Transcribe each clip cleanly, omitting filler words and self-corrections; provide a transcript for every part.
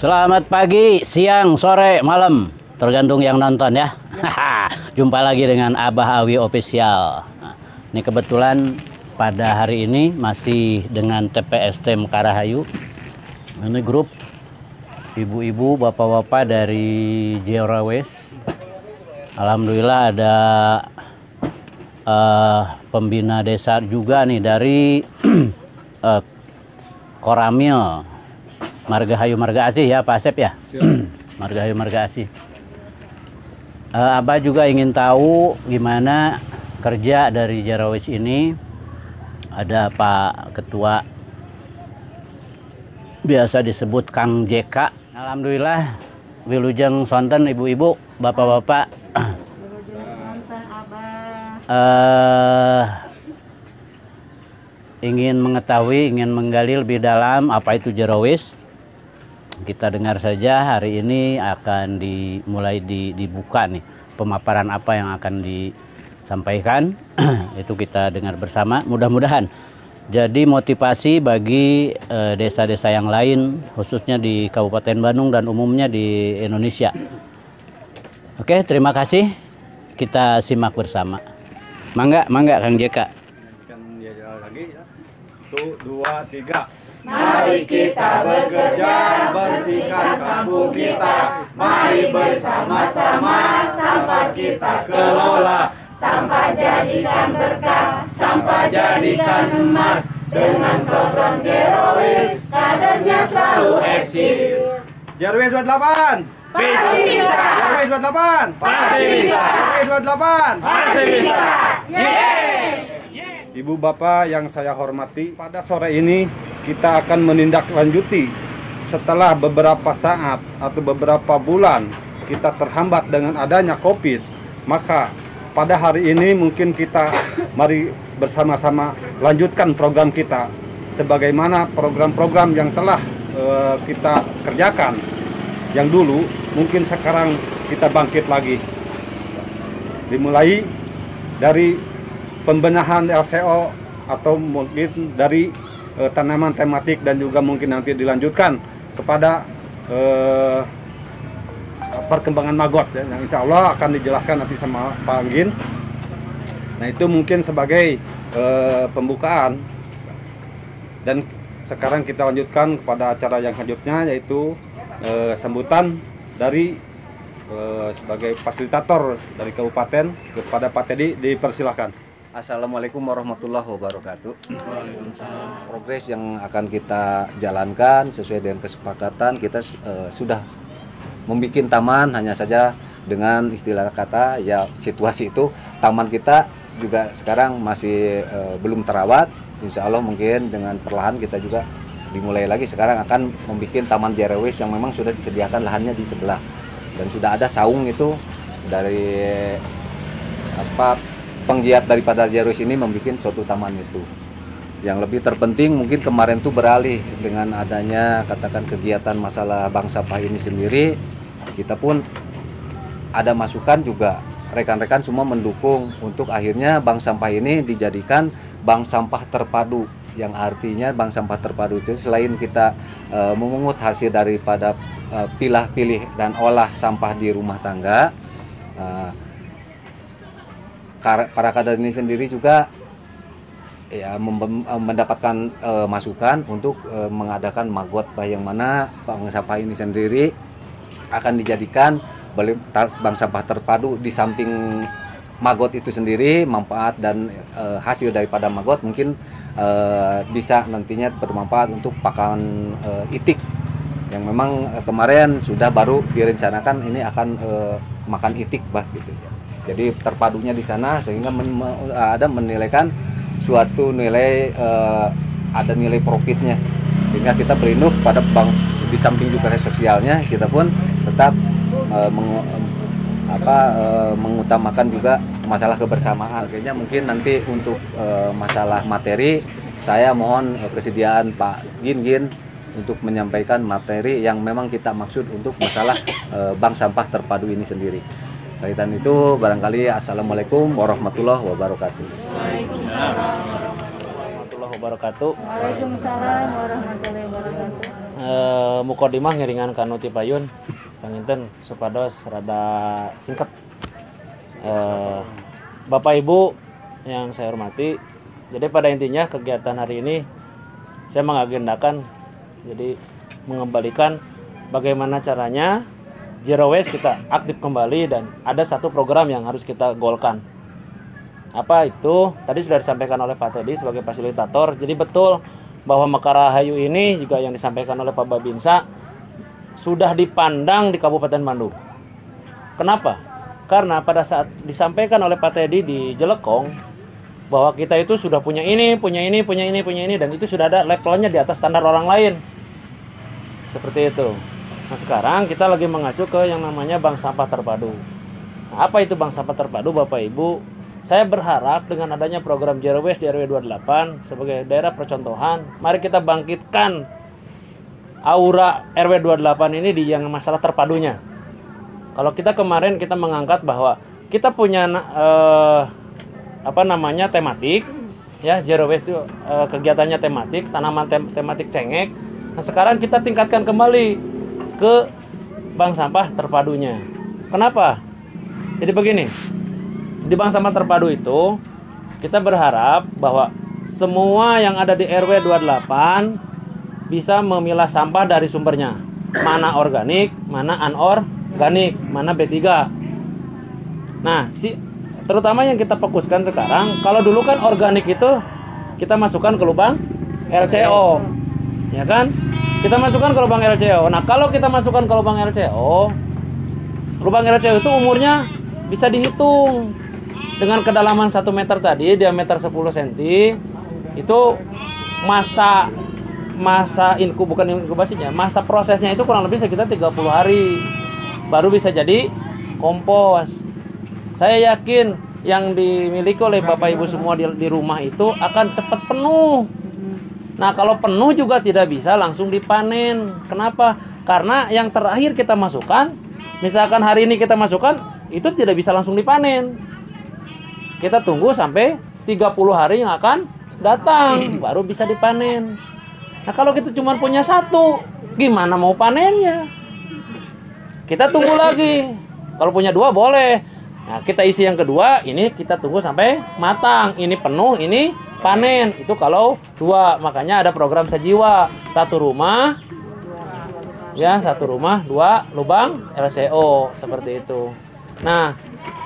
Selamat pagi, siang, sore, malam, tergantung yang nonton ya. Jumpa lagi dengan Abah Awi Official. Nah, ini kebetulan pada hari ini masih dengan TPST Mekarahayu. Ini grup ibu-ibu, bapak-bapak dari Zero Waste. Alhamdulillah ada pembina desa juga nih dari Koramil. Margahayu Marga Asih ya Pak Asep ya. Margahayu Marga Asih. Abah juga ingin tahu gimana kerja dari Zero Waste ini. Ada Pak Ketua, biasa disebut Kang JK. Alhamdulillah wilujeng sonten ibu-ibu, bapak-bapak. Ingin mengetahui, ingin menggali lebih dalam apa itu Zero Waste. Kita dengar saja, hari ini akan dimulai dibuka nih pemaparan apa yang akan disampaikan. Itu kita dengar bersama, mudah-mudahan jadi motivasi bagi desa-desa yang lain, khususnya di Kabupaten Bandung dan umumnya di Indonesia. Oke, terima kasih, kita simak bersama. Mangga Kang JK. Lagi ya. 1, 2, 3. Mari kita bekerja, bersihkan kampung kita. Mari bersama-sama sampah kita kelola. Sampah jadikan berkah, sampah jadikan emas. Dengan program Zero Waste, kadernya selalu eksis. Zero Waste 28 pasti bisa. Zero Waste 28 pasti bisa. Zero Waste 28 pasti bisa. Yes. Ibu bapak yang saya hormati, pada sore ini kita akan menindaklanjuti setelah beberapa saat atau beberapa bulan kita terhambat dengan adanya COVID. Maka pada hari ini mungkin kita mari bersama-sama lanjutkan program kita sebagaimana program-program yang telah kita kerjakan yang dulu, mungkin sekarang kita bangkit lagi. Dimulai dari pembenahan LCO atau mungkin dari tanaman tematik dan juga mungkin nanti dilanjutkan kepada perkembangan maggot ya, yang insya Allah akan dijelaskan nanti sama Pak Anggin. Nah itu mungkin sebagai pembukaan, dan sekarang kita lanjutkan kepada acara yang selanjutnya, yaitu sambutan dari sebagai fasilitator dari kabupaten kepada Pak Teddy, dipersilahkan. Assalamualaikum warahmatullahi wabarakatuh. Progres yang akan kita jalankan sesuai dengan kesepakatan, kita sudah membuat taman, hanya saja dengan istilah kata ya situasi itu taman kita juga sekarang masih belum terawat. Insya Allah mungkin dengan perlahan kita juga dimulai lagi. Sekarang akan membuat taman Zero Waste yang memang sudah disediakan lahannya di sebelah, dan sudah ada saung itu dari penggiat daripada Zero Waste ini membuat suatu taman itu. Yang lebih terpenting mungkin kemarin tuh beralih dengan adanya katakan kegiatan masalah bank sampah ini sendiri, kita pun ada masukan juga, rekan-rekan semua mendukung untuk akhirnya bank sampah ini dijadikan bank sampah terpadu, yang artinya bank sampah terpadu itu selain kita memungut hasil daripada pilih dan olah sampah di rumah tangga, para kader ini sendiri juga ya mendapatkan masukan untuk mengadakan maggot, yang mana bank sampah ini sendiri akan dijadikan bank sampah terpadu. Di samping maggot itu sendiri, manfaat dan hasil daripada maggot mungkin bisa nantinya bermanfaat untuk pakan itik yang memang kemarin sudah baru direncanakan ini akan makan itik gitu. Jadi terpadunya di sana sehingga ada menilaikan suatu nilai, ada nilai profitnya, sehingga kita berinduk pada bank. Di samping juga sosialnya, kita pun tetap mengutamakan juga masalah kebersamaan. Kayaknya mungkin nanti untuk masalah materi, saya mohon kesediaan Pak Gin untuk menyampaikan materi yang memang kita maksud untuk masalah bank sampah terpadu ini sendiri. Kaitan itu barangkali assalamualaikum warahmatullahi wabarakatuh. Waalaikumsalam warahmatullahi wabarakatuh. Waalaikumsalam warahmatullahi wabarakatuh. mukodimah ngiringan kanu ti payun panginten supados rada singkat. Bapak Ibu yang saya hormati, jadi pada intinya kegiatan hari ini saya mengagendakan jadi mengembalikan bagaimana caranya Zero Waste kita aktif kembali, dan ada satu program yang harus kita golkan. Apa itu? Tadi sudah disampaikan oleh Pak Teddy sebagai fasilitator. Jadi betul bahwa Mekarahayu ini juga yang disampaikan oleh Pak Babinsa sudah dipandang di Kabupaten Bandung. Kenapa? Karena pada saat disampaikan oleh Pak Teddy di Jelekong bahwa kita itu sudah punya ini, dan itu sudah ada levelnya di atas standar orang lain. Seperti itu. Nah sekarang kita lagi mengacu ke yang namanya bank sampah terpadu. Nah, apa itu bank sampah terpadu Bapak Ibu? Saya berharap dengan adanya program Zero Waste di RW 28 sebagai daerah percontohan, mari kita bangkitkan aura RW 28 ini di yang masalah terpadunya. Kalau kita kemarin kita mengangkat bahwa kita punya tematik, ya Zero Waste itu kegiatannya tematik, tanaman tematik cengek. Nah sekarang kita tingkatkan kembali ke bank sampah terpadunya. Kenapa? Jadi begini, di bank sampah terpadu itu kita berharap bahwa semua yang ada di RW 28 bisa memilah sampah dari sumbernya, mana organik, mana anorganik, mana B3. Nah, terutama yang kita fokuskan sekarang, kalau dulu kan organik itu kita masukkan ke lubang LCO, ya kan? Kita masukkan ke lubang LCO. Nah, kalau kita masukkan ke lubang LCO itu umurnya bisa dihitung dengan kedalaman 1 meter tadi, diameter 10 cm. Itu masa inkubasinya, masa prosesnya itu kurang lebih sekitar 30 hari baru bisa jadi kompos. Saya yakin yang dimiliki oleh Bapak Ibu semua di rumah itu akan cepat penuh. Nah kalau penuh juga tidak bisa langsung dipanen. Kenapa? Karena yang terakhir kita masukkan, misalkan hari ini kita masukkan, itu tidak bisa langsung dipanen. Kita tunggu sampai 30 hari yang akan datang, baru bisa dipanen. Nah kalau kita cuma punya satu, gimana mau panennya? Kita tunggu lagi. Kalau punya dua boleh. Nah kita isi yang kedua, ini kita tunggu sampai matang. Ini penuh, ini panen. Itu kalau dua. Makanya ada program sejiwa, satu rumah, ya satu rumah, 2 lubang LCO, seperti itu. Nah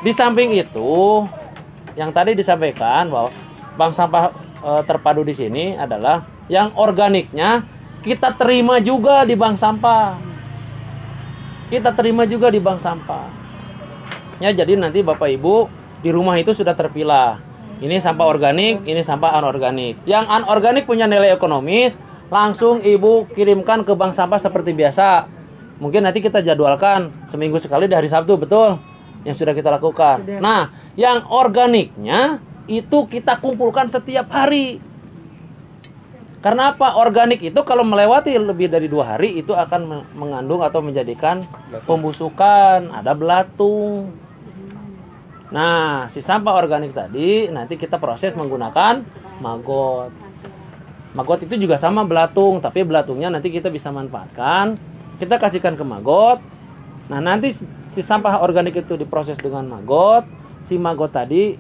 di samping itu, yang tadi disampaikan bahwa bank sampah terpadu di sini adalah yang organiknya kita terima juga di bank sampah. Kita terima juga di bank sampah. Ya, jadi nanti Bapak Ibu di rumah itu sudah terpilah. Ini sampah organik, ini sampah anorganik. Yang anorganik punya nilai ekonomis, langsung Ibu kirimkan ke bank sampah seperti biasa. Mungkin nanti kita jadwalkan seminggu sekali di hari Sabtu, betul? Yang sudah kita lakukan. Nah, yang organiknya itu kita kumpulkan setiap hari. Karena apa? Organik itu kalau melewati lebih dari 2 hari itu akan mengandung atau menjadikan pembusukan, ada belatung. Nah, si sampah organik tadi nanti kita proses menggunakan maggot. Maggot itu juga sama belatung, tapi belatungnya nanti kita bisa manfaatkan. Kita kasihkan ke maggot. Nah, nanti si sampah organik itu diproses dengan maggot. Si maggot tadi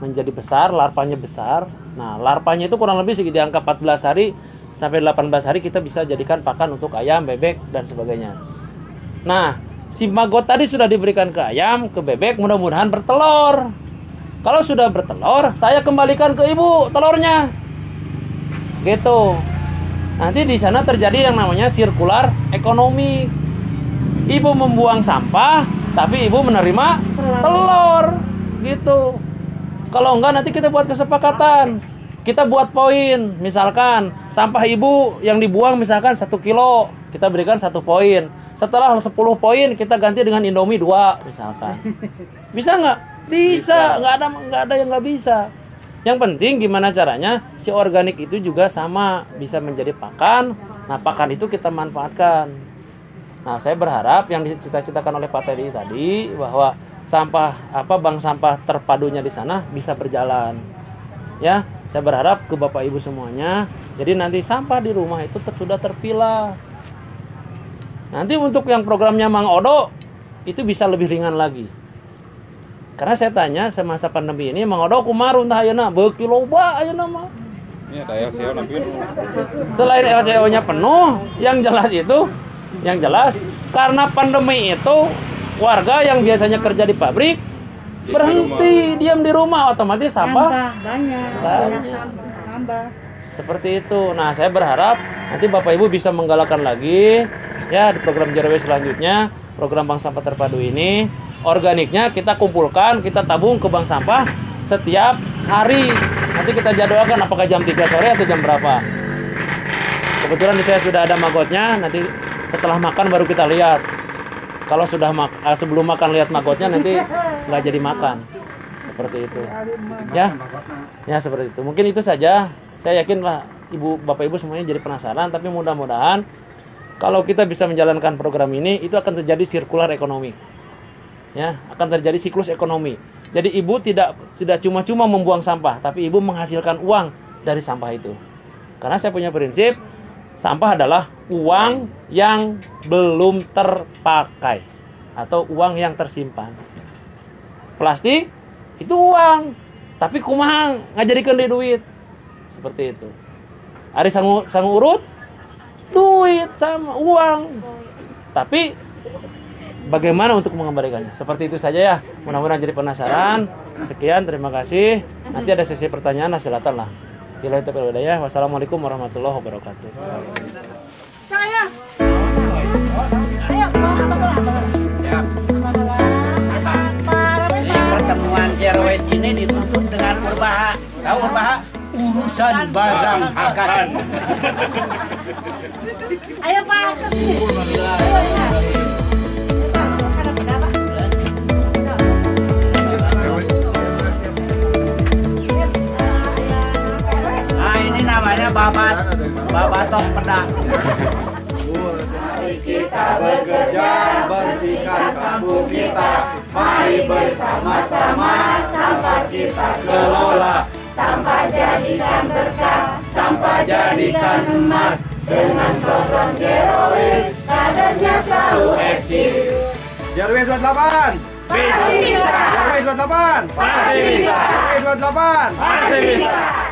menjadi besar, larvanya besar. Nah, larvanya itu kurang lebih di angka 14 hari sampai 18 hari kita bisa jadikan pakan untuk ayam, bebek, dan sebagainya. Nah, si maggot tadi sudah diberikan ke ayam, ke bebek, mudah-mudahan bertelur. Kalau sudah bertelur, saya kembalikan ke ibu telurnya. Gitu. Nanti di sana terjadi yang namanya sirkular ekonomi. Ibu membuang sampah, tapi ibu menerima telur. Gitu. Kalau enggak nanti kita buat kesepakatan. Kita buat poin. Misalkan sampah ibu yang dibuang misalkan 1 kilo, kita berikan 1 poin. Setelah 10 poin kita ganti dengan Indomie 2 misalkan. Bisa nggak? Bisa. Nggak ada yang nggak bisa. Yang penting gimana caranya si organik itu juga sama bisa menjadi pakan. Nah pakan itu kita manfaatkan. Nah saya berharap yang dicita-citakan oleh Pak Teddy tadi bahwa bank sampah terpadunya di sana bisa berjalan. Ya, saya berharap ke Bapak Ibu semuanya, jadi nanti sampah di rumah itu sudah terpilah. Nanti untuk yang programnya Mang Odo itu bisa lebih ringan lagi. Karena saya tanya semasa pandemi ini, Mang Odo kumaha runtah ayeuna? Beuki loba ayeuna mah. Ini ada LCO nanti. Selain LCO-nya penuh, yang jelas karena pandemi itu warga yang biasanya kerja di pabrik berhenti diam di rumah, otomatis sampah banyak. Seperti itu. Nah, saya berharap nanti Bapak Ibu bisa menggalakkan lagi ya di program Zero Waste selanjutnya, program Bank Sampah Terpadu ini, organiknya kita kumpulkan, kita tabung ke bank sampah setiap hari. Nanti kita jadwalkan apakah jam 3 sore atau jam berapa. Kebetulan di saya sudah ada magotnya, nanti setelah makan baru kita lihat. Kalau sudah sebelum makan lihat magotnya, nanti nggak jadi makan. Seperti itu. Ya seperti itu. Mungkin itu saja. Saya yakin lah Bapak Ibu semuanya jadi penasaran, tapi mudah-mudahan kalau kita bisa menjalankan program ini, itu akan terjadi sirkular ekonomi. Ya, akan terjadi siklus ekonomi. Jadi ibu tidak cuma-cuma membuang sampah, tapi ibu menghasilkan uang dari sampah itu. Karena saya punya prinsip, sampah adalah uang yang belum terpakai atau uang yang tersimpan. Plastik itu uang, tapi kumaha ngajadikeun di duit. Seperti itu. Ari sangu urut duit sama uang. Tapi bagaimana untuk mengembalikannya? Seperti itu saja ya. Mudah-mudahan jadi penasaran. Sekian, terima kasih. Nanti ada sesi pertanyaan, silakan lah. Wassalamualaikum warahmatullahi wabarakatuh. Saya. Ayo, Pertemuan Zero Waste ini ditutup dengan urbaha. Tahu urbaha? Urusan barang akan. Ayo Pak, sini. Nah, ini namanya babatok pedang. Mari kita bekerja bersihkan kampung kita. Mari bersama-sama sampah kita kelola. Sampah jadikan berkah, sampah jadikan emas. Dengan program Zero Waste, kadernya selalu eksis. Zero Waste 28 pasti bisa. Zero Waste 28 pasti bisa. Zero Waste 28 pasti bisa.